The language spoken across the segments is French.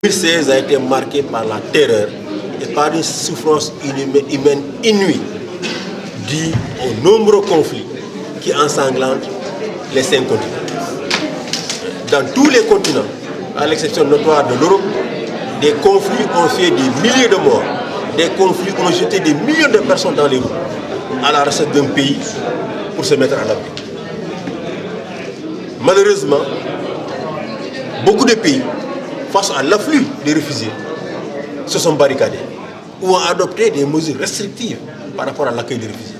2016 a été marqué par la terreur et par une souffrance humaine inouïe due aux nombreux conflits qui ensanglantent les 5 continents. Dans tous les continents, à l'exception notoire de l'Europe, des conflits ont fait des milliers de morts, des conflits ont jeté des millions de personnes dans les rues à la recherche d'un pays pour se mettre à l'abri. Malheureusement, beaucoup de pays, face à l'afflux des réfugiés, se sont barricadés ou ont adopté des mesures restrictives par rapport à l'accueil des réfugiés.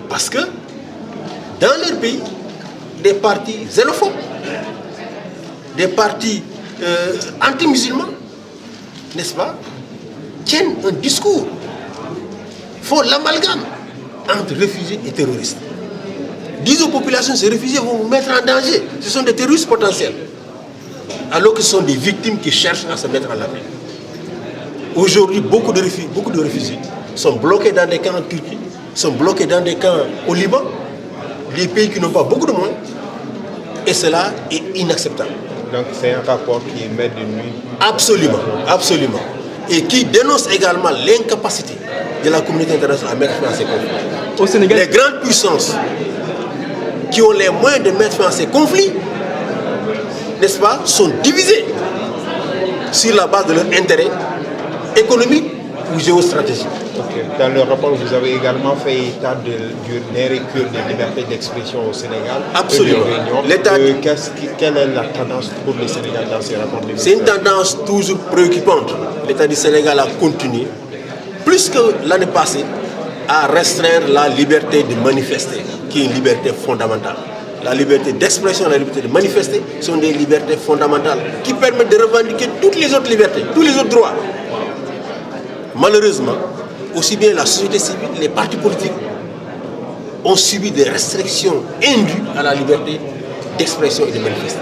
Parce que dans leur pays, des partis xénophobes, des partis anti-musulmans, n'est-ce pas, tiennent un discours, font l'amalgame entre réfugiés et terroristes. Disent aux populations, ces réfugiés vont vous mettre en danger, ce sont des terroristes potentiels. Alors que ce sont des victimes qui cherchent à se mettre à l'abri. Aujourd'hui, beaucoup de réfugiés sont bloqués dans des camps en Turquie, sont bloqués dans des camps au Liban, des pays qui n'ont pas beaucoup de moyens, et cela est inacceptable. Donc c'est un rapport qui émet de nuit. Absolument, absolument. Et qui dénonce également l'incapacité de la communauté internationale à mettre fin à ces conflits. Au Sénégal, les grandes puissances qui ont les moyens de mettre fin à ces conflits, n'est-ce pas, sont divisées sur la base de leur intérêt économique ou géostratégique. Okay. Dans le rapport, vous avez également fait état d'un recul des libertés d'expression au Sénégal. Absolument. Quelle est la tendance pour le Sénégal dans ces rapports? C'est une tendance toujours préoccupante. L'État du Sénégal a continué, plus que l'année passée, à restreindre la liberté de manifester, qui est une liberté fondamentale. La liberté d'expression et la liberté de manifester sont des libertés fondamentales qui permettent de revendiquer toutes les autres libertés, tous les autres droits. Malheureusement, aussi bien la société civile, les partis politiques ont subi des restrictions indues à la liberté d'expression et de manifester.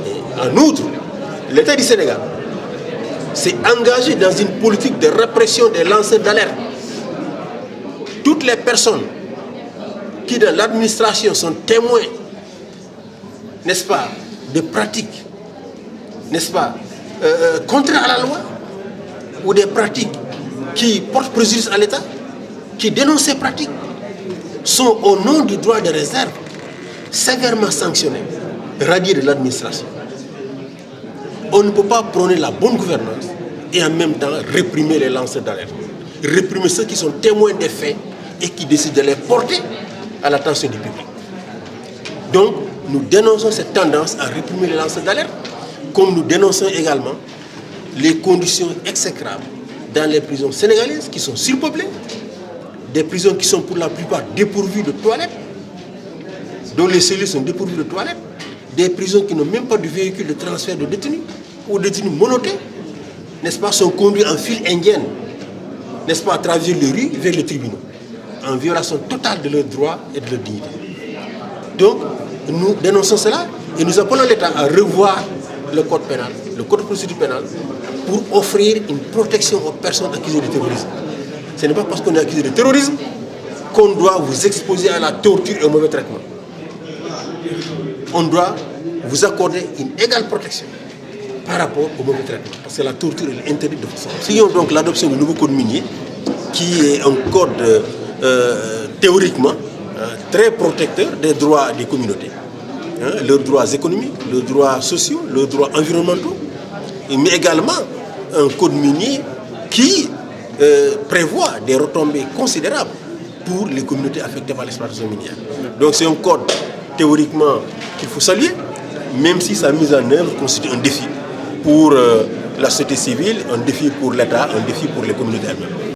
Et en outre, l'État du Sénégal s'est engagé dans une politique de répression des lanceurs d'alerte. Toutes les personnes qui dans l'administration sont témoins, n'est-ce pas, de pratiques, n'est-ce pas, contraires à la loi, ou des pratiques qui portent préjudice à l'État, qui dénoncent ces pratiques, sont au nom du droit de réserve sévèrement sanctionnés, radiés de l'administration. On ne peut pas prôner la bonne gouvernance et en même temps réprimer les lanceurs d'alerte, réprimer ceux qui sont témoins des faits et qui décident de les porter à l'attention du public. Donc, nous dénonçons cette tendance à réprimer les lanceurs d'alerte, comme nous dénonçons également les conditions exécrables dans les prisons sénégalaises qui sont surpeuplées, des prisons qui sont pour la plupart dépourvues de toilettes, dont les cellules sont dépourvues de toilettes, des prisons qui n'ont même pas de véhicule de transfert de détenus, ou détenus monotés, n'est-ce pas, sont conduits en file indienne, n'est-ce pas, à travers les rues vers les tribunaux, en violation totale de leurs droits et de leur dignité. Donc, nous dénonçons cela et nous appelons l'État à revoir le code pénal, le code de procédure pénale, pour offrir une protection aux personnes accusées de terrorisme. Ce n'est pas parce qu'on est accusé de terrorisme qu'on doit vous exposer à la torture et au mauvais traitement. On doit vous accorder une égale protection par rapport au mauvais traitement, parce que la torture est interdite de façon. Signons donc l'adoption du nouveau code minier, qui est un code théoriquement très protecteur des droits des communautés, leurs droits économiques, leurs droits sociaux, leurs droits environnementaux, mais également un code minier qui prévoit des retombées considérables pour les communautés affectées par l'exploitation minière. Donc c'est un code théoriquement qu'il faut saluer, même si sa mise en œuvre constitue un défi pour la société civile, un défi pour l'État, un défi pour les communautés elles-mêmes.